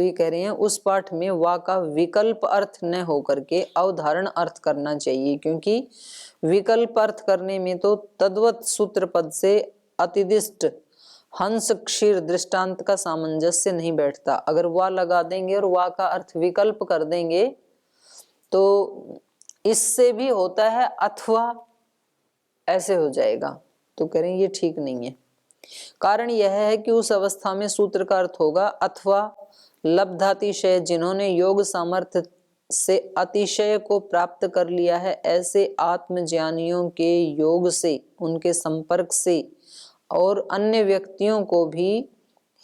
ये कह रहे हैं उस पाठ में वा का विकल्प अर्थ न होकर के अवधारण अर्थ करना चाहिए, क्योंकि विकल्प अर्थ करने में तो तद्वत सूत्र पद से अतिदिष्ट हंस क्षीर दृष्टांत का सामंजस्य नहीं बैठता। अगर वा लगा देंगे और वा का अर्थ विकल्प कर देंगे तो इससे भी होता है अथवा, ऐसे हो जाएगा। तो कह रहे हैं ये ठीक नहीं है। कारण यह है कि उस अवस्था में सूत्र का अर्थ होगा अथवा लब्धातिशय, जिन्होंने योग सामर्थ्य से अतिशय को प्राप्त कर लिया है, ऐसे आत्मज्ञानियों के योग से, उनके संपर्क से और अन्य व्यक्तियों को भी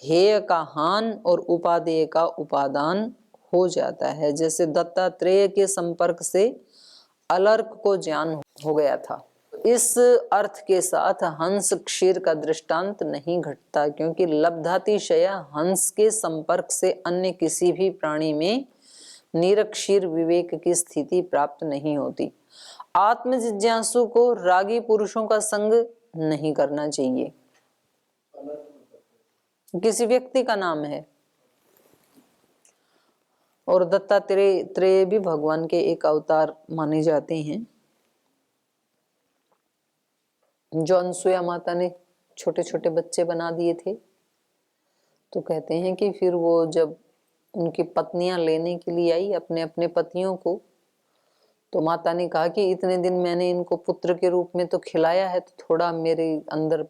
हेय का हान और उपादेय का उपादान हो जाता है। जैसे दत्तात्रेय के संपर्क से अलर्क को ज्ञान हो गया था। इस अर्थ के साथ हंस क्षीर का दृष्टांत नहीं घटता, क्योंकि लब्धातिशय हंस के संपर्क से अन्य किसी भी प्राणी में निरक्षीर विवेक की स्थिति प्राप्त नहीं होती। आत्म जिज्ञासु को रागी पुरुषों का संग नहीं करना चाहिए। किसी व्यक्ति का नाम है, और दत्तात्रेय भी भगवान के एक अवतार माने जाते हैं। जो अनसुया माता ने छोटे छोटे बच्चे बना दिए थे, तो कहते हैं कि फिर वो जब उनकी पत्नियां लेने के लिए आई अपने अपने पतियों को, तो माता ने कहा कि इतने दिन मैंने इनको पुत्र के रूप में तो खिलाया है, तो थोड़ा मेरे अंदर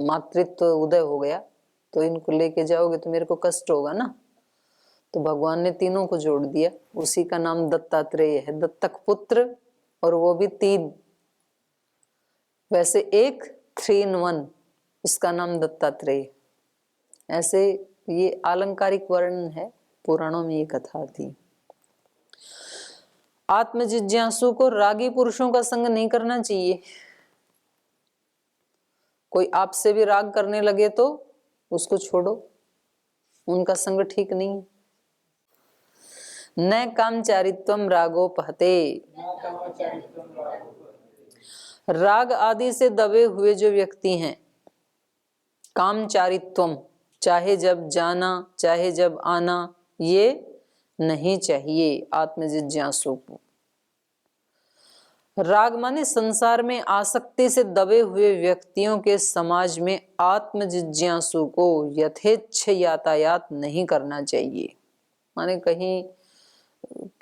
मातृत्व उदय हो गया, तो इनको लेके जाओगे तो मेरे को कष्ट होगा ना। तो भगवान ने तीनों को जोड़ दिया, उसी का नाम दत्तात्रेय है, दत्तक पुत्र, और वो भी 3। वैसे एक 3 in 1, इसका नाम दत्तात्रेय। ऐसे ये अलंकारिक वर्णन है, पुराणों में ये कथा थी। आत्मजिज्ञासु को रागी पुरुषों का संग नहीं करना चाहिए। कोई आपसे भी राग करने लगे तो उसको छोड़ो, उनका संग ठीक नहीं। न कामचारित्वम रागोपहते, राग आदि से दबे हुए जो व्यक्ति हैं, कामचारित्वम, चाहे जब जाना चाहे जब आना, ये नहीं चाहिए आत्मजिज्ञासु को। राग माने संसार में आसक्ति से दबे हुए व्यक्तियों के समाज में आत्मजिज्ञासु को यथेच्छ यातायात नहीं करना चाहिए। माने कहीं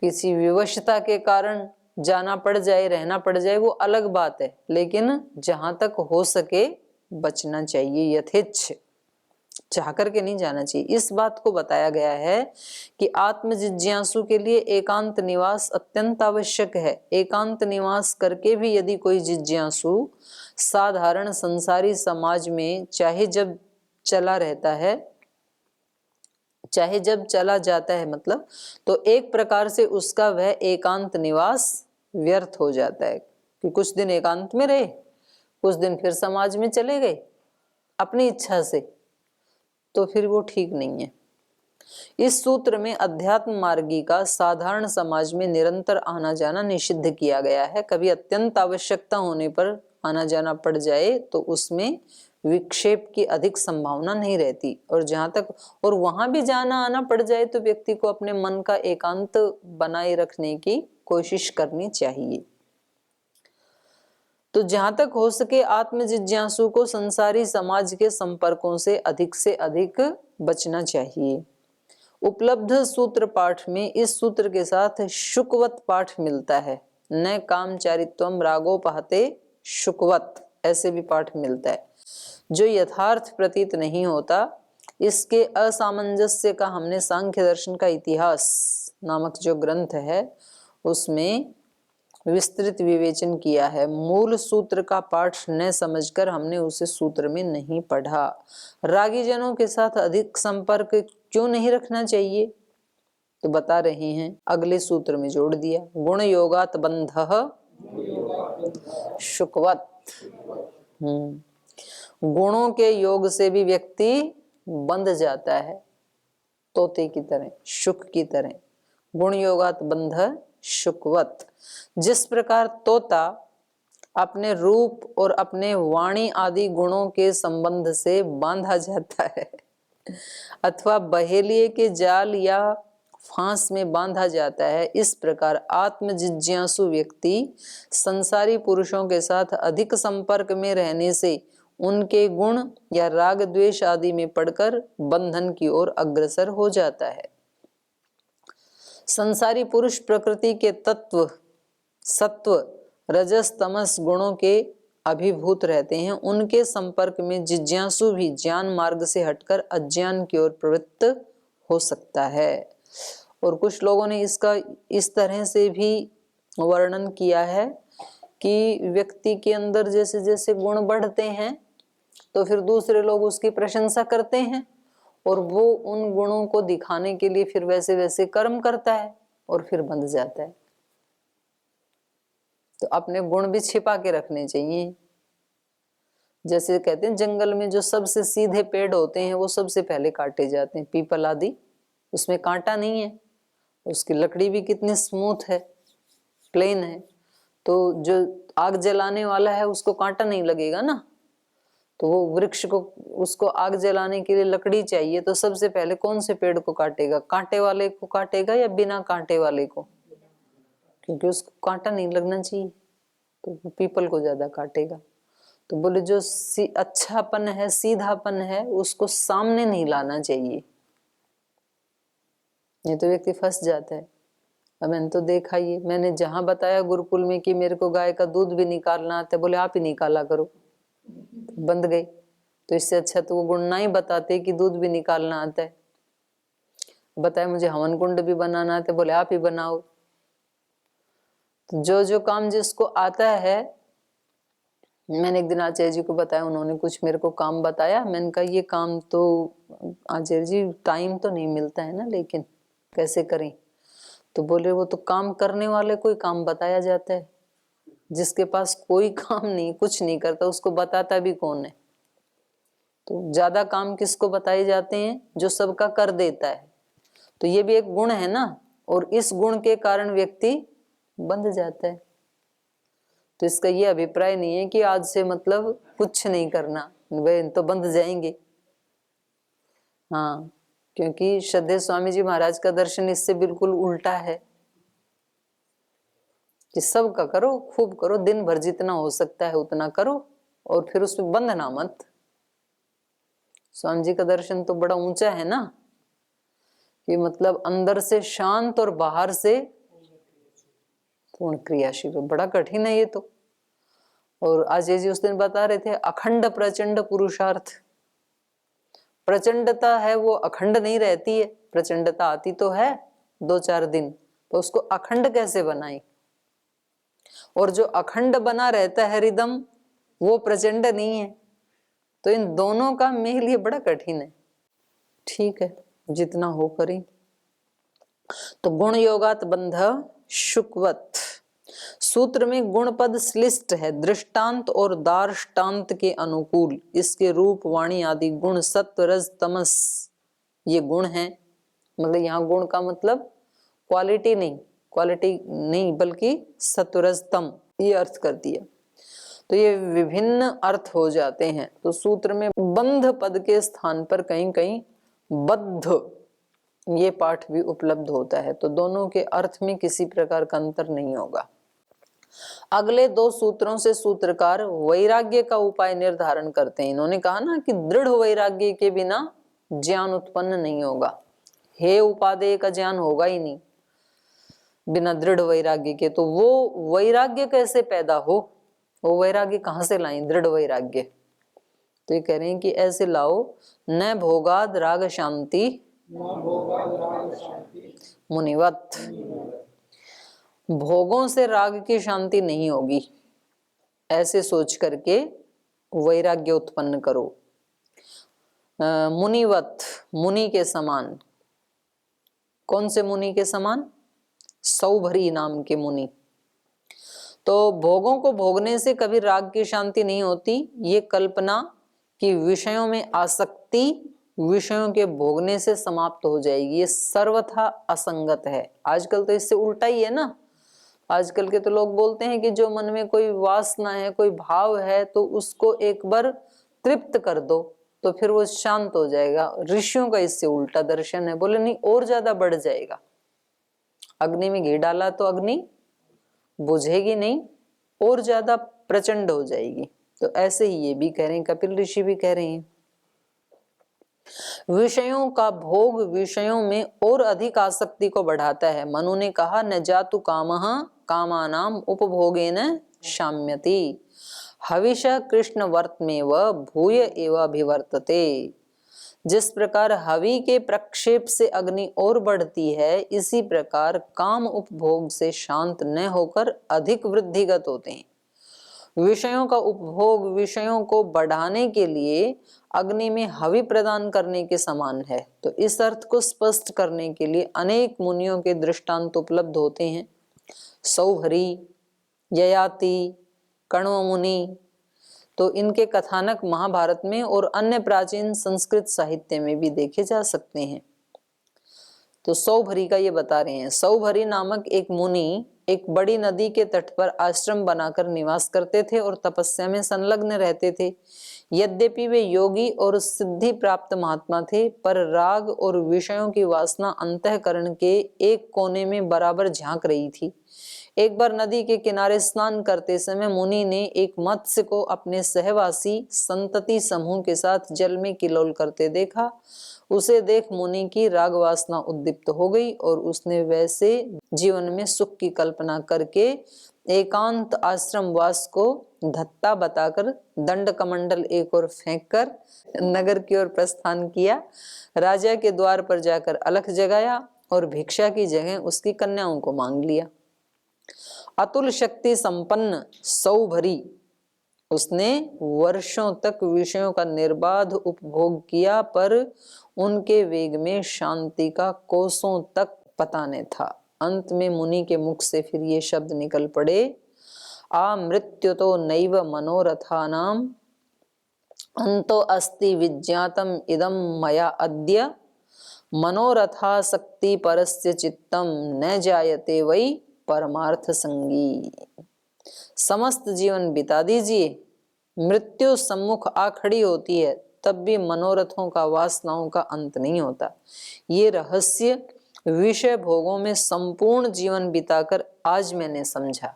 किसी विवशता के कारण जाना पड़ जाए, रहना पड़ जाए, वो अलग बात है, लेकिन जहां तक हो सके बचना चाहिए, यथेच्छ चाह करके नहीं जाना चाहिए। इस बात को बताया गया है कि आत्म जिज्ञासु के लिए एकांत निवास अत्यंत आवश्यक है। एकांत निवास करके भी यदि कोई जिज्ञासु साधारण संसारी समाज में चाहे जब चला रहता है, चाहे जब चला जाता है, मतलब तो एक प्रकार से उसका वह एकांत निवास व्यर्थ हो जाता है कि कुछ दिन एकांत में रहे, कुछ दिन फिर समाज में चले गए अपनी इच्छा से, तो फिर वो ठीक नहीं है। इस सूत्र में अध्यात्म मार्गी का साधारण समाज में निरंतर आना जाना निषिद्ध किया गया है। कभी अत्यंत आवश्यकता होने पर आना जाना पड़ जाए तो उसमें विक्षेप की अधिक संभावना नहीं रहती, और जहां तक और वहां भी जाना आना पड़ जाए तो व्यक्ति को अपने मन का एकांत बनाए रखने की कोशिश करनी चाहिए। तो जहां तक हो सके आत्म जिज्ञासु को संसारी समाज के संपर्कों से अधिक बचना चाहिए। उपलब्ध सूत्र पाठ में इस सूत्र के साथ शुकवत पाठ मिलता है। न कामचारित्वम रागोपहते शुकवत, ऐसे भी पाठ मिलता है, जो यथार्थ प्रतीत नहीं होता। इसके असामंजस्य का हमने सांख्य दर्शन का इतिहास नामक जो ग्रंथ है उसमें विस्तृत विवेचन किया है। मूल सूत्र का पाठ न समझकर हमने उसे सूत्र में नहीं पढ़ा। रागी जनों के साथ अधिक संपर्क क्यों नहीं रखना चाहिए, तो बता रहे हैं, अगले सूत्र में जोड़ दिया, गुण योगात बंधः शुकवत। गुणों के योग से भी व्यक्ति बंध जाता है, तोते की तरह, शुक की तरह। गुण योगात बंधः शुकवत। जिस प्रकार तोता अपने रूप और अपने वाणी आदि गुणों के संबंध से बांधा जाता है, अथवा बहेलिए के जाल या फांस में बांधा जाता है। इस प्रकार आत्म जिज्ञासु व्यक्ति संसारी पुरुषों के साथ अधिक संपर्क में रहने से उनके गुण या राग द्वेष आदि में पड़कर बंधन की ओर अग्रसर हो जाता है। संसारी पुरुष प्रकृति के तत्व सत्व रजस तमस गुणों के अभिभूत रहते हैं। उनके संपर्क में जिज्ञासु भी ज्ञान मार्ग से हटकर अज्ञान की ओर प्रवृत्त हो सकता है। और कुछ लोगों ने इसका इस तरह से भी वर्णन किया है कि व्यक्ति के अंदर जैसे जैसे गुण बढ़ते हैं तो फिर दूसरे लोग उसकी प्रशंसा करते हैं और वो उन गुणों को दिखाने के लिए फिर वैसे वैसे कर्म करता है और फिर बंध जाता है। तो अपने गुण भी छिपा के रखने चाहिए। जैसे कहते हैं जंगल में जो सबसे सीधे पेड़ होते हैं वो सबसे पहले काटे जाते हैं, पीपल आदि, उसमें कांटा नहीं है, उसकी लकड़ी भी कितनी स्मूथ है, प्लेन है, तो जो आग जलाने वाला है उसको कांटा नहीं लगेगा ना। तो वो वृक्ष को उसको आग जलाने के लिए लकड़ी चाहिए, तो सबसे पहले कौन से पेड़ को काटेगा? कांटे वाले को काटेगा या बिना कांटे वाले को? क्योंकि उसको कांटा नहीं लगना चाहिए, तो पीपल को ज्यादा काटेगा। तो बोले जो अच्छापन है, सीधापन है, उसको सामने नहीं लाना चाहिए, नहीं तो व्यक्ति फंस जाता है। अब मैंने तो देखा ही, मैंने जहां बताया गुरुकुल में कि मेरे को गाय का दूध भी निकालना आता है, बोले आप ही निकाला करो, बंद गई। तो इससे अच्छा तो वो गुण ना ही बताते कि दूध भी निकालना आता है। बताया मुझे हवन कुंड भी बनाना आता है, बोले आप ही बनाओ। तो जो जो काम जिसको आता है, मैंने एक दिन आचार्य जी को बताया, उन्होंने कुछ मेरे को काम बताया, मैंने कहा ये काम तो आचार्य जी टाइम तो नहीं मिलता है ना, लेकिन कैसे करें? तो बोले वो तो काम करने वाले को ही काम बताया जाता है, जिसके पास कोई काम नहीं, कुछ नहीं करता, उसको बताता भी कौन है? तो ज्यादा काम किसको बताए जाते हैं? जो सबका कर देता है। तो ये भी एक गुण है ना, और इस गुण के कारण व्यक्ति बंध जाता है। तो इसका ये अभिप्राय नहीं है कि आज से मतलब कुछ नहीं करना, वे तो बंध जाएंगे। हाँ, क्योंकि श्रद्धेय स्वामी जी महाराज का दर्शन इससे बिल्कुल उल्टा है कि सबका करो, खूब करो, दिन भर जितना हो सकता है उतना करो, और फिर उसमें बंधना मत। स्वामी जी का दर्शन तो बड़ा ऊंचा है ना, कि मतलब अंदर से शांत और बाहर से पूर्ण क्रियाशील। बड़ा कठिन है ये तो। और अजय जी उस दिन बता रहे थे अखंड प्रचंड पुरुषार्थ। प्रचंडता है वो अखंड नहीं रहती है, प्रचंडता आती तो है 2-4 दिन, तो उसको अखंड कैसे बनाए? और जो अखंड बना रहता है रिदम, वो प्रचंड नहीं है। तो इन दोनों का मेल ये बड़ा कठिन है। ठीक है, जितना हो करें। तो गुण योगात बंध शुकवत। सूत्र में गुण पद श्लिष्ट है दृष्टांत और दार्ष्टान्त के अनुकूल। इसके रूप वाणी आदि गुण सत्व रज तमस ये गुण हैं। मतलब यहाँ गुण का मतलब क्वालिटी नहीं बल्कि सत्व रज तम ये अर्थ कर दिया। तो ये विभिन्न अर्थ हो जाते हैं। तो सूत्र में बंध पद के स्थान पर कहीं कहीं बद्ध ये पाठ भी उपलब्ध होता है। तो दोनों के अर्थ में किसी प्रकार का अंतर नहीं होगा। अगले 2 सूत्रों से सूत्रकार वैराग्य का उपाय निर्धारण करते हैं। इन्होंने कहा ना कि दृढ़ वैराग्य के बिना ज्ञान उत्पन्न नहीं होगा। हे उपादेय का ज्ञान होगा ही नहीं बिना दृढ़ वैराग्य के। तो वो वैराग्य कैसे पैदा हो, वो वैराग्य कहां से लाएं? दृढ़ वैराग्य। तो ये कह रहे हैं कि ऐसे लाओ, न भोगाद राग शांति मुनिवत। भोगों से राग की शांति नहीं होगी, ऐसे सोच करके वैराग्य उत्पन्न करो। मुनिवत, मुनि के समान। कौन से मुनि के समान? सौभरी नाम के मुनि। तो भोगों को भोगने से कभी राग की शांति नहीं होती। ये कल्पना कि विषयों में आसक्ति विषयों के भोगने से समाप्त हो जाएगी, ये सर्वथा असंगत है। आजकल तो इससे उल्टा ही है ना। आजकल के तो लोग बोलते हैं कि जो मन में कोई वासना है, कोई भाव है, तो उसको एक बार तृप्त कर दो, तो फिर वो शांत हो जाएगा। ऋषियों का इससे उल्टा दर्शन है, बोले नहीं और ज्यादा बढ़ जाएगा। अग्नि में घी डाला तो अग्नि बुझेगी नहीं, और ज्यादा प्रचंड हो जाएगी। तो ऐसे ही ये भी कह रहे हैं, कपिल ऋषि भी कह रहे हैं। विषयों का भोग विषयों में और अधिक आसक्ति को बढ़ाता है। मनु ने कहा, न जातु कामः कामानाम उपभोगेन शाम्यति, हविष कृष्ण वर्तमेव भूय एव अभिवर्तते। जिस प्रकार हवि के प्रक्षेप से अग्नि और बढ़ती है, इसी प्रकार काम उपभोग से शांत न होकर अधिक वृद्धिगत होते हैं। विषयों का उपभोग विषयों को बढ़ाने के लिए अग्नि में हवि प्रदान करने के समान है। तो इस अर्थ को स्पष्ट करने के लिए अनेक मुनियों के दृष्टांत उपलब्ध होते हैं। सौभरी, ययाति, कण्व मुनि, तो इनके कथानक महाभारत में और अन्य प्राचीन संस्कृत साहित्य में भी देखे जा सकते हैं। तो सौभरी का ये बता रहे हैं, सौभरी नामक एक मुनि एक बड़ी नदी के तट पर आश्रम बनाकर निवास करते थे और तपस्या में संलग्न रहते थे। यद्यपि वे योगी और सिद्धि प्राप्त महात्मा थे, पर राग और विषयों की वासना अंतःकरण के एक कोने में बराबर झांक रही थी। एक बार नदी के किनारे स्नान करते समय मुनि ने एक मत्स्य को अपने सहवासी संतति समूह के साथ जल में किलोल करते देखा। उसे देख मुनि की राग वासना उद्दीप्त हो गई और उसने वैसे जीवन में सुख की कल्पना करके एकांत आश्रम वास को धत्ता बताकर दंड कमंडल एक ओर फेंक कर नगर की ओर प्रस्थान किया। राजा के द्वार पर जाकर अलख जगाया और भिक्षा की जगह उसकी कन्याओं को मांग लिया। अतुल शक्ति संपन्न सौभरी, उसने वर्षों तक विषयों का निर्बाध उपभोग किया, पर उनके वेग में शांति का कोसों तक पता न था। अंत में मुनि के मुख से फिर ये शब्द निकल पड़े, आ मृत्यु तो नैव मनोरथानाम अंतो अस्ति विज्ञातम इदम मया अद्य, मनोरथासक्ति परस्य चित्तम न जायते वै परमार्थ संगी। समस्त जीवन बिता दीजिए, मृत्यु सम्मुख आ खड़ी होती है, तब भी मनोरथों का वासनाओं का अंत नहीं होता। ये रहस्य विषय भोगों में संपूर्ण जीवन बिताकर आज मैंने समझा,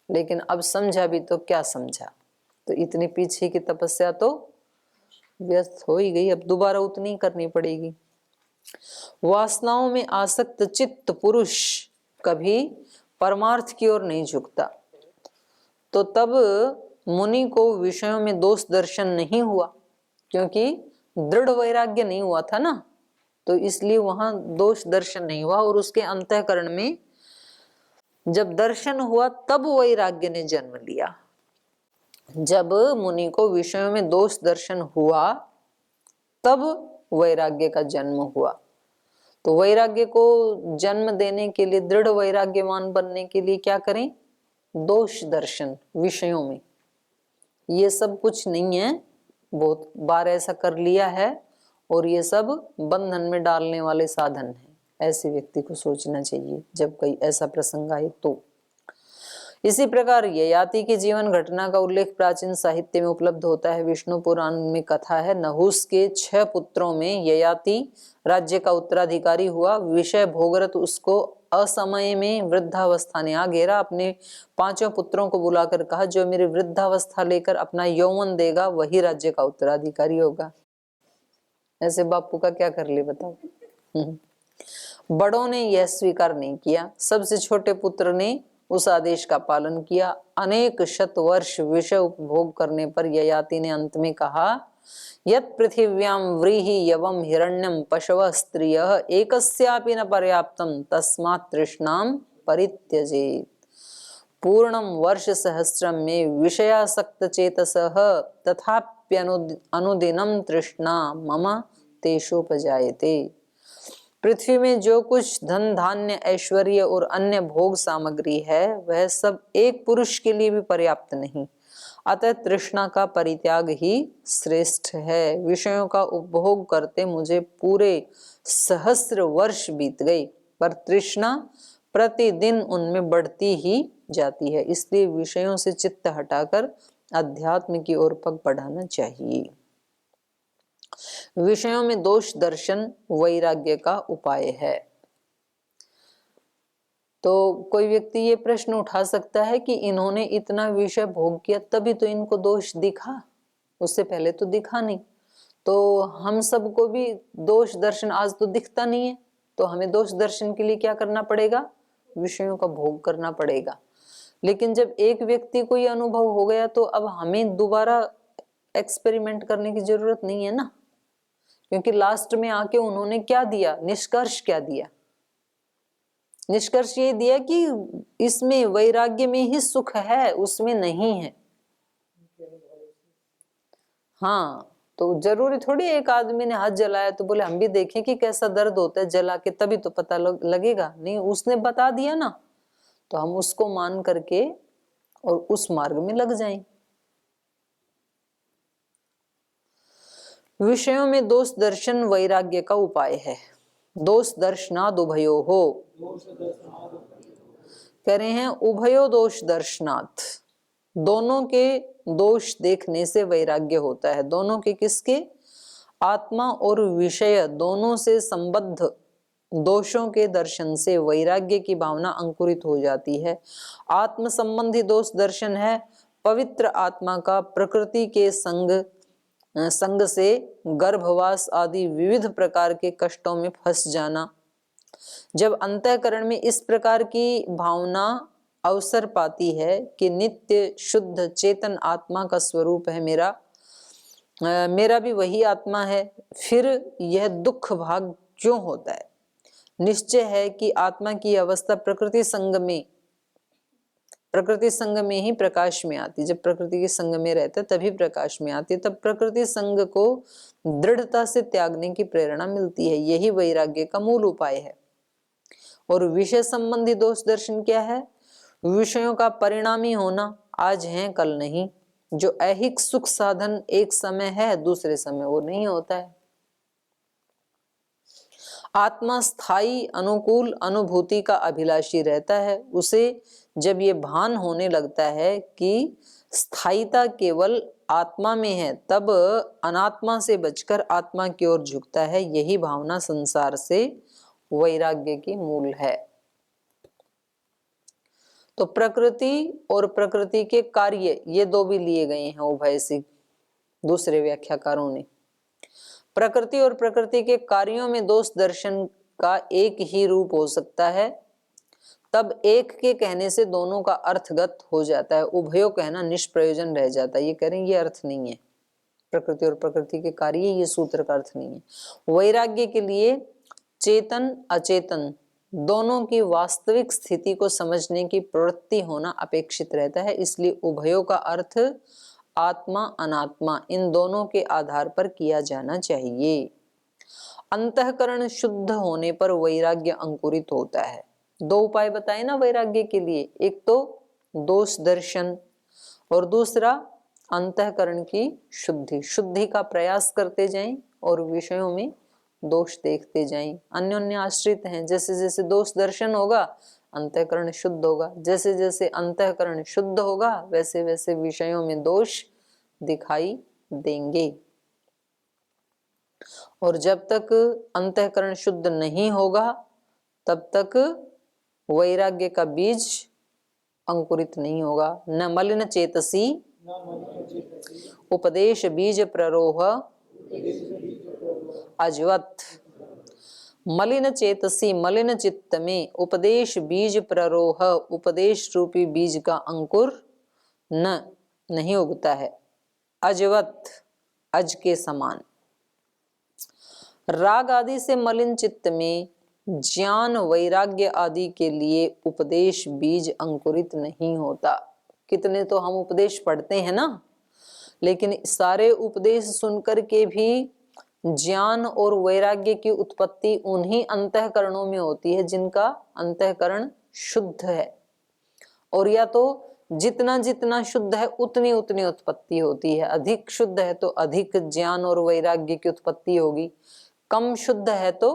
लेकिन अब समझा भी तो क्या समझा, तो इतनी पीछे की तपस्या तो व्यर्थ हो ही गई, अब दोबारा उतनी करनी पड़ेगी। वासनाओं में आसक्त चित्त पुरुष कभी परमार्थ की ओर नहीं झुकता। तो तब मुनि को विषयों में दोष दर्शन नहीं हुआ, क्योंकि दृढ़ वैराग्य नहीं हुआ था ना, तो इसलिए वहां दोष दर्शन नहीं हुआ। और उसके अंतःकरण में जब दर्शन हुआ तब वैराग्य ने जन्म लिया। जब मुनि को विषयों में दोष दर्शन हुआ तब वैराग्य का जन्म हुआ। तो वैराग्य को जन्म देने के लिए, दृढ़ वैराग्यवान बनने के लिए क्या करें? दोष दर्शन विषयों में। ये सब कुछ नहीं है, बहुत बार ऐसा कर लिया है, और ये सब बंधन में डालने वाले साधन हैं। ऐसे व्यक्ति को सोचना चाहिए जब कोई ऐसा प्रसंग आए तो। इसी प्रकार ययाति की जीवन घटना का उल्लेख प्राचीन साहित्य में उपलब्ध होता है। विष्णु पुराण में कथा है, नहुस के 6 पुत्रों में ययाति राज्य का उत्तराधिकारी हुआ। विषय भोगरत उसको असमय में वृद्धावस्था ने आ घेरा। अपने 5 पुत्रों को बुलाकर कहा, जो मेरी वृद्धावस्था लेकर अपना यौवन देगा वही राज्य का उत्तराधिकारी होगा। ऐसे बापू का क्या कर ले बताओ। बड़ों ने यह स्वीकार नहीं किया। सबसे छोटे पुत्र ने उस आदेश का पालन किया। अनेक शत वर्ष विषय उपभोग करने पर ययाति ने अंत में कहा, यत् पृथिव्यां व्रीहि यवम हिरण्यम पशव स्त्रियः एकस्यापि न पर्याप्तम तस्मात् तृष्णाम परित्यजेत्। पूर्णम वर्ष सहस्रम में विषयासक्त चेतसः तथाप्यनुदिनं तृष्णा मम तेषोपजायते। पृथ्वी में जो कुछ धन धान्य ऐश्वर्य और अन्य भोग सामग्री है, वह सब एक पुरुष के लिए भी पर्याप्त नहीं। अतः तृष्णा का परित्याग ही श्रेष्ठ है। विषयों का उपभोग करते मुझे पूरे सहस्र वर्ष बीत गए, पर तृष्णा प्रतिदिन उनमें बढ़ती ही जाती है। इसलिए विषयों से चित्त हटाकर अध्यात्म की ओर पग बढ़ाना चाहिए। विषयों में दोष दर्शन वैराग्य का उपाय है। तो कोई व्यक्ति ये प्रश्न उठा सकता है कि इन्होंने इतना विषय भोग किया तभी तो इनको दोष दिखा, उससे पहले तो दिखा नहीं। तो हम सबको भी दोष दर्शन आज तो दिखता नहीं है, तो हमें दोष दर्शन के लिए क्या करना पड़ेगा? विषयों का भोग करना पड़ेगा। लेकिन जब एक व्यक्ति को ये अनुभव हो गया तो अब हमें दोबारा एक्सपेरिमेंट करने की जरूरत नहीं है ना, क्योंकि लास्ट में आके उन्होंने क्या दिया, निष्कर्ष क्या दिया? निष्कर्ष ये दिया कि इसमें वैराग्य में ही सुख है, उसमें नहीं है। हाँ, तो जरूरी थोड़ी एक आदमी ने हाथ जलाया तो बोले हम भी देखें कि कैसा दर्द होता है जला के, तभी तो पता लगेगा। नहीं, उसने बता दिया ना, तो हम उसको मान करके और उस मार्ग में लग जाएं। विषयों में दोष दर्शन वैराग्य का उपाय है। दोष दर्शनाद उभयो हो, कह रहे हैं उभयो दोष दर्शनात्, दोनों के दोष देखने से वैराग्य होता है। दोनों के किसके? आत्मा और विषय दोनों से संबद्ध दोषों के दर्शन से वैराग्य की भावना अंकुरित हो जाती है। आत्म संबंधी दोष दर्शन है पवित्र आत्मा का प्रकृति के संग से गर्भवास आदि विविध प्रकार के कष्टों में फंस जाना। जब अंतःकरण में इस प्रकार की भावना अवसर पाती है कि नित्य शुद्ध चेतन आत्मा का स्वरूप है मेरा भी वही आत्मा है, फिर यह दुख भाग क्यों होता है? निश्चय है कि आत्मा की अवस्था प्रकृति संग में ही प्रकाश में आती। जब प्रकृति के संग में रहता है तभी प्रकाश में आती है, तब प्रकृति संग को दृढ़ता से त्यागने की प्रेरणा मिलती है। यही वैराग्य का मूल उपाय है। और विषय संबंधी दोष दर्शन क्या है? विषयों का परिणामी होना, आज है कल नहीं। जो ऐहिक सुख साधन एक समय है, दूसरे समय वो नहीं होता है। आत्मा स्थायी अनुकूल अनुभूति का अभिलाषी रहता है। उसे जब ये भान होने लगता है कि स्थायीता केवल आत्मा में है, तब अनात्मा से बचकर आत्मा की ओर झुकता है। यही भावना संसार से वैराग्य की मूल है। तो प्रकृति और प्रकृति के कार्य, ये दो भी लिए गए हैं उभय से दूसरे व्याख्याकारों ने। प्रकृति और प्रकृति के कार्यों में दोष दर्शन का एक ही रूप हो सकता है, तब एक के कहने से दोनों का अर्थगत हो जाता है। उभयो कहना निष्प्रयोजन रह जाता है। ये कह रहे हैं ये अर्थ नहीं है, प्रकृति और प्रकृति के कार्य, ये सूत्र का अर्थ नहीं है। वैराग्य के लिए चेतन अचेतन दोनों की वास्तविक स्थिति को समझने की प्रवृत्ति होना अपेक्षित रहता है। इसलिए उभयों का अर्थ आत्मा अनात्मा इन दोनों के आधार पर किया जाना चाहिए। अंतःकरण शुद्ध होने पर वैराग्य अंकुरित होता है। दो उपाय बताए ना वैराग्य के लिए, एक तो दोष दर्शन और दूसरा अंतःकरण की शुद्धि का प्रयास करते जाएं और विषयों में दोष देखते जाएं। अन्योन्य आश्रित हैं। जैसे जैसे दोष दर्शन होगा अंतःकरण शुद्ध होगा, जैसे जैसे अंतःकरण शुद्ध होगा वैसे वैसे विषयों में दोष दिखाई देंगे। और जब तक अंतःकरण शुद्ध नहीं होगा तब तक वैराग्य का बीज अंकुरित नहीं होगा। न मलिन चेतसी उपदेश बीज प्ररोह अजवत। मलिन चेतसी मलिन चित्त में उपदेश बीज प्ररोह, उपदेश रूपी बीज का अंकुर नहीं उगता है। अजवत, अज के समान। राग आदि से मलिन चित्त में ज्ञान वैराग्य आदि के लिए उपदेश बीज अंकुरित नहीं होता। कितने तो हम उपदेश पढ़ते हैं ना, लेकिन सारे उपदेश सुनकर के भी ज्ञान और वैराग्य की उत्पत्ति उन्हीं अंतःकरणों में होती है जिनका अंतःकरण शुद्ध है। और या तो जितना जितना शुद्ध है उतनी उतनी उत्पत्ति होती है। अधिक शुद्ध है तो अधिक ज्ञान और वैराग्य की उत्पत्ति होगी, कम शुद्ध है तो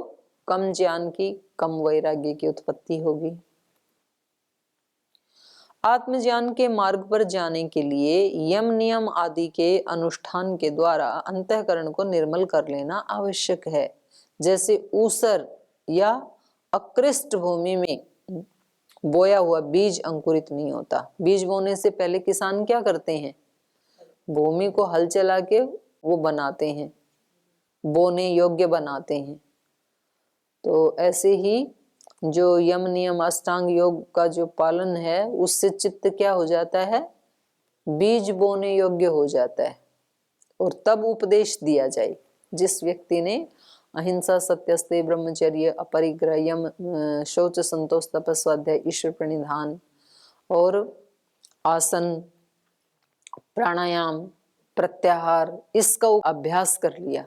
कम ज्ञान की कम वैराग्य की उत्पत्ति होगी। आत्मज्ञान के मार्ग पर जाने के लिए यम नियम आदि के अनुष्ठान के द्वारा अंतःकरण को निर्मल कर लेना आवश्यक है। जैसे ऊसर या अकृष्ट भूमि में बोया हुआ बीज अंकुरित नहीं होता। बीज बोने से पहले किसान क्या करते हैं? भूमि को हल चला के वो बनाते हैं, बोने योग्य बनाते हैं। तो ऐसे ही जो यम नियम अष्टांग योग का जो पालन है उससे चित्त क्या हो जाता है? बीज बोने योग्य हो जाता है। और तब उपदेश दिया जाए। जिस व्यक्ति ने अहिंसा, सत्यस्तेय, ब्रह्मचर्य, अपरिग्रह, यम, शौच, संतोष, तपस्वाध्याय, ईश्वर प्रणिधान और आसन, प्राणायाम, प्रत्याहार, इसका अभ्यास कर लिया,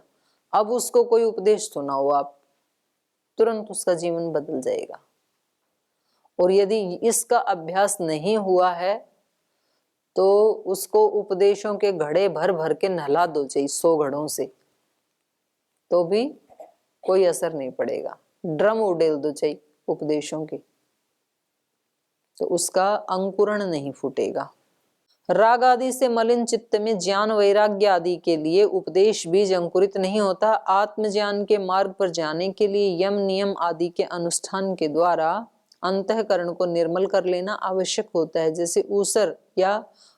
अब उसको कोई उपदेश सुनाओ आप, तुरंत उसका जीवन बदल जाएगा। और यदि इसका अभ्यास नहीं हुआ है तो उसको उपदेशों के घड़े भर भर के नहला दो चाहिए 100 घड़ों से, तो भी कोई असर नहीं पड़ेगा। ड्रम उड़ेल दो चाहिए उपदेशों की, तो उसका अंकुरण नहीं फूटेगा। राग आदि से मलिन चित्त में ज्ञान वैराग्य आदि के लिए उपदेश बीज अंकुरित नहीं होता। आत्मज्ञान के मार्ग पर जाने के लिए यम नियम आदि के अनुष्ठान के द्वारा अंतःकरण को निर्मल कर लेना आवश्यक होता है। जैसे ऊसर या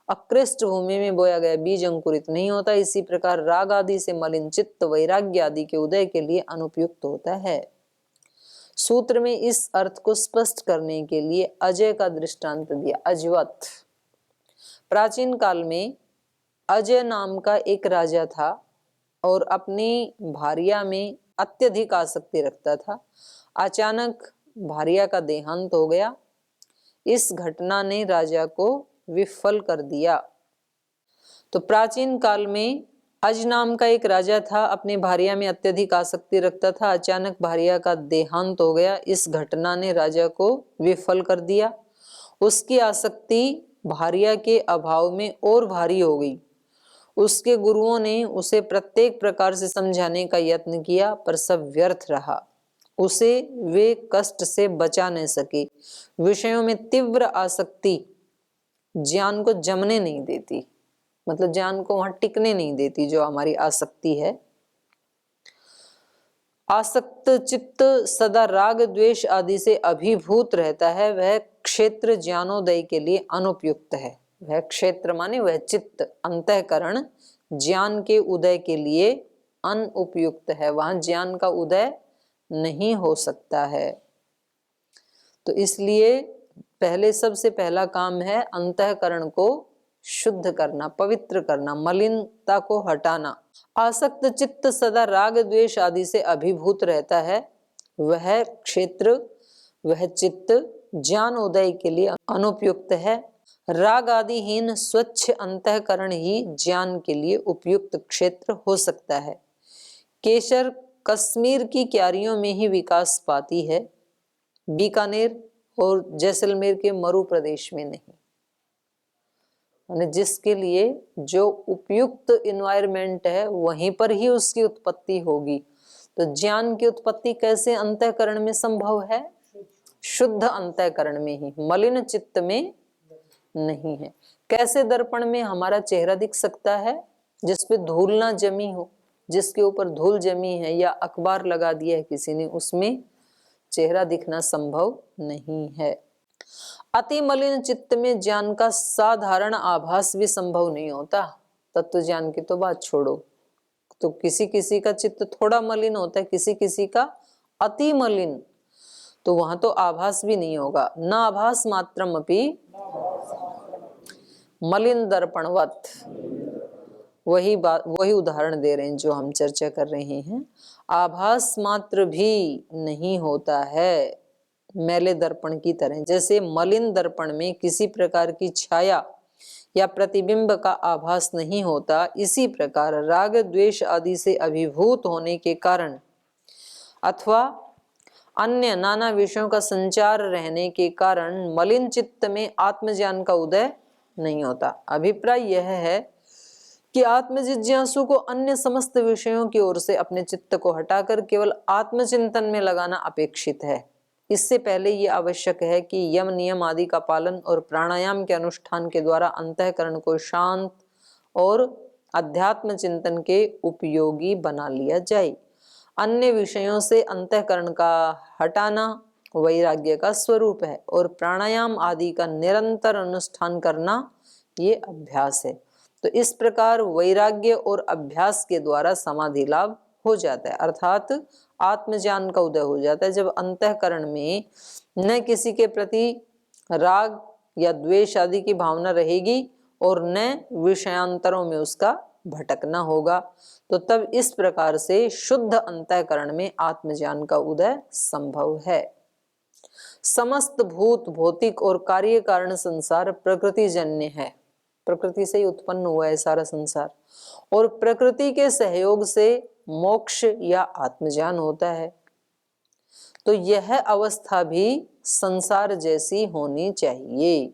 अकृष्ट भूमि में बोया गया बीज अंकुरित नहीं होता, इसी प्रकार राग आदि से मलिन चित्त वैराग्य आदि के उदय के लिए अनुपयुक्त होता है। सूत्र में इस अर्थ को स्पष्ट करने के लिए अजय का दृष्टांत दिया। अजवत, प्राचीन काल में अजय नाम का एक राजा था और अपनी भार्या में अत्यधिक आसक्ति रखता था। अचानक भार्या का देहांत हो गया। इस घटना ने राजा को विफल कर दिया। तो प्राचीन काल में अज नाम का एक राजा था, अपनी भार्या में अत्यधिक आसक्ति रखता था। अचानक भार्या का देहांत हो गया। इस घटना ने राजा को विफल कर दिया। उसकी आसक्ति भार्या के अभाव में और भारी हो गई। उसके गुरुओं ने उसे प्रत्येक प्रकार से समझाने का यत्न किया, पर सब व्यर्थ रहा। उसे वे कष्ट से बचा नहीं सके। विषयों में तीव्र आसक्ति ज्ञान को जमने नहीं देती, मतलब ज्ञान को वहां टिकने नहीं देती। जो हमारी आसक्ति है, आसक्त चित्त सदा राग द्वेष आदि से अभिभूत रहता है, वह क्षेत्र ज्ञानोदय के लिए अनुपयुक्त है। वह क्षेत्र माने वह चित्त, अंतःकरण ज्ञान के उदय के लिए अनुपयुक्त है, वहां ज्ञान का उदय नहीं हो सकता है। तो इसलिए पहले सबसे पहला काम है अंतःकरण को शुद्ध करना, पवित्र करना, मलिनता को हटाना। आसक्त चित्त सदा राग द्वेष आदि से अभिभूत रहता है, वह क्षेत्र, वह चित्त ज्ञान उदय के लिए अनुपयुक्त है। राग आदिहीन स्वच्छ अंतःकरण ही ज्ञान के लिए उपयुक्त क्षेत्र हो सकता है। केसर कश्मीर की क्यारियों में ही विकास पाती है, बीकानेर और जैसलमेर के मरु प्रदेश में नहीं। जिसके लिए जो उपयुक्त इन्वायरमेंट है वहीं पर ही उसकी उत्पत्ति होगी। तो ज्ञान की उत्पत्ति कैसे अंतःकरण में संभव है? शुद्ध अंतःकरण में ही, मलिन चित्त में नहीं है। कैसे दर्पण में हमारा चेहरा दिख सकता है? जिसपे धूल ना जमी हो, जिसके ऊपर धूल जमी है या अखबार लगा दिया है किसी ने, उसमें चेहरा दिखना संभव नहीं है। अति मलिन चित्त में ज्ञान का साधारण आभास भी संभव नहीं होता। तत्व ज्ञान की तो बात छोड़ो, तो किसी किसी का चित्त थोड़ा मलिन होता है, किसी किसी का अति मलिन, तो वहां तो आभास भी नहीं होगा। न आभास मात्रम अपि मलिन दर्पणवत। वही बात, वही उदाहरण दे रहे हैं जो हम चर्चा कर रहे हैं। आभास मात्र भी नहीं होता है मैले दर्पण की तरह। जैसे मलिन दर्पण में किसी प्रकार की छाया या प्रतिबिंब का आभास नहीं होता, इसी प्रकार राग द्वेष आदि से अभिभूत होने के कारण अथवा अन्य नाना विषयों का संचार रहने के कारण मलिन चित्त में आत्मज्ञान का उदय नहीं होता। अभिप्राय यह है कि आत्मजिज्ञासु को अन्य समस्त विषयों की ओर से अपने चित्त को हटाकर केवल आत्मचिंतन में लगाना अपेक्षित है। इससे पहले ये आवश्यक है कि यम नियम आदि का पालन और प्राणायाम के अनुष्ठान के द्वारा अंतःकरण को शांत और अध्यात्म चिंतन के उपयोगी बना लिया जाए। अन्य विषयों से अंतःकरण का हटाना वैराग्य का स्वरूप है और प्राणायाम आदि का निरंतर अनुष्ठान करना ये अभ्यास है। तो इस प्रकार वैराग्य और अभ्यास के द्वारा समाधि लाभ हो जाता है, अर्थात आत्मज्ञान का उदय हो जाता है। जब अंतःकरण में न किसी के प्रति राग या द्वेष आदि की भावना रहेगी और न विषयांतरों में उसका भटकना होगा, तो तब इस प्रकार से शुद्ध अंतःकरण में आत्मज्ञान का उदय संभव है। समस्त भूत भौतिक और कार्य कारण संसार प्रकृति जन्य है, प्रकृति से ही उत्पन्न हुआ है सारा संसार, और प्रकृति के सहयोग से मोक्ष या आत्मज्ञान होता है। तो यह अवस्था भी संसार जैसी होनी चाहिए।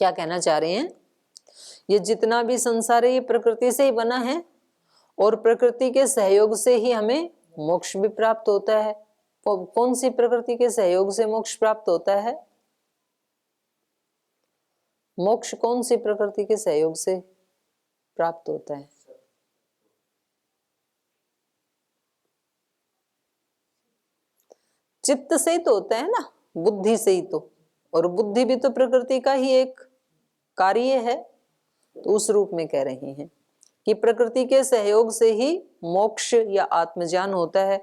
क्या कहना चाह रहे हैं? ये जितना भी संसार है ये प्रकृति से ही बना है और प्रकृति के सहयोग से ही हमें मोक्ष भी प्राप्त होता है। कौन सी प्रकृति के सहयोग से मोक्ष प्राप्त होता है? मोक्ष कौन सी प्रकृति के सहयोग से प्राप्त होता है? चित्त से ही तो होता है ना, बुद्धि से ही तो, और बुद्धि भी तो प्रकृति का ही एक कार्य है। तो उस रूप में कह रहे हैं कि प्रकृति के सहयोग से ही मोक्ष या आत्मज्ञान होता है।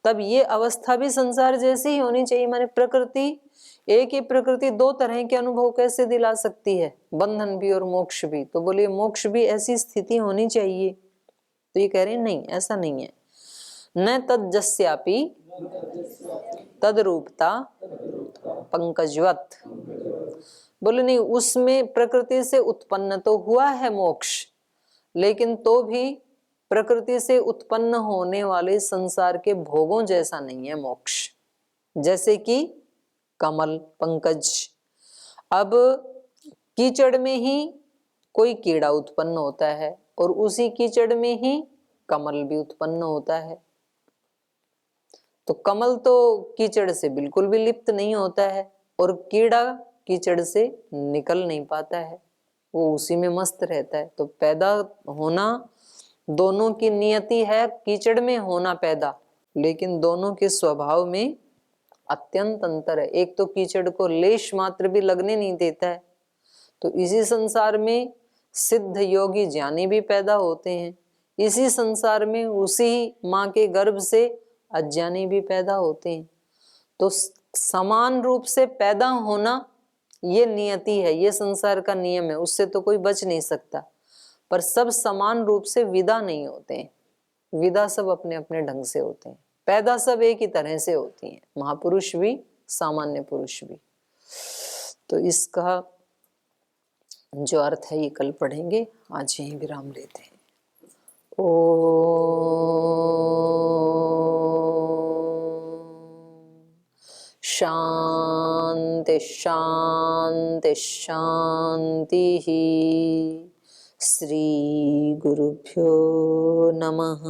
तब ये अवस्था भी संसार जैसी ही होनी चाहिए। माने प्रकृति, एक ही प्रकृति दो तरह के अनुभव कैसे दिला सकती है, बंधन भी और मोक्ष भी। तो बोलिए मोक्ष भी ऐसी स्थिति होनी चाहिए। तो ये कह रहे हैं नहीं, ऐसा नहीं है। न तज्जस्यापि तद्रूपता पंकजवत, बोले नहीं, उसमें प्रकृति से उत्पन्न तो हुआ है मोक्ष, लेकिन तो भी प्रकृति से उत्पन्न होने वाले संसार के भोगों जैसा नहीं है मोक्ष। जैसे कि कमल, पंकज। अब कीचड़ में ही कोई कीड़ा उत्पन्न होता है और उसी कीचड़ में ही कमल भी उत्पन्न होता है। तो कमल तो कीचड़ से बिल्कुल भी लिप्त नहीं होता है और कीड़ा कीचड़ से निकल नहीं पाता है, वो उसी में मस्त रहता है। तो पैदा होना दोनों की नियति है, कीचड़ में होना पैदा, लेकिन दोनों के स्वभाव में अत्यंत अंतर है। एक तो कीचड़ को लेश मात्र भी लगने नहीं देता है। तो इसी संसार में सिद्ध योगी ज्ञानी भी पैदा होते हैं, इसी संसार में उसी माँ के गर्भ से अज्ञानी भी पैदा होते हैं। तो समान रूप से पैदा होना ये नियति है, ये संसार का नियम है, उससे तो कोई बच नहीं सकता। पर सब समान रूप से विदा नहीं होते हैं, विदा सब अपने अपने ढंग से होते हैं, पैदा सब एक ही तरह से होती हैं, महापुरुष भी सामान्य पुरुष भी। तो इसका जो अर्थ है ये कल पढ़ेंगे, आज यहीं विराम लेते हैं। शांति शांति शांति। श्री गुरुभ्यो नमः।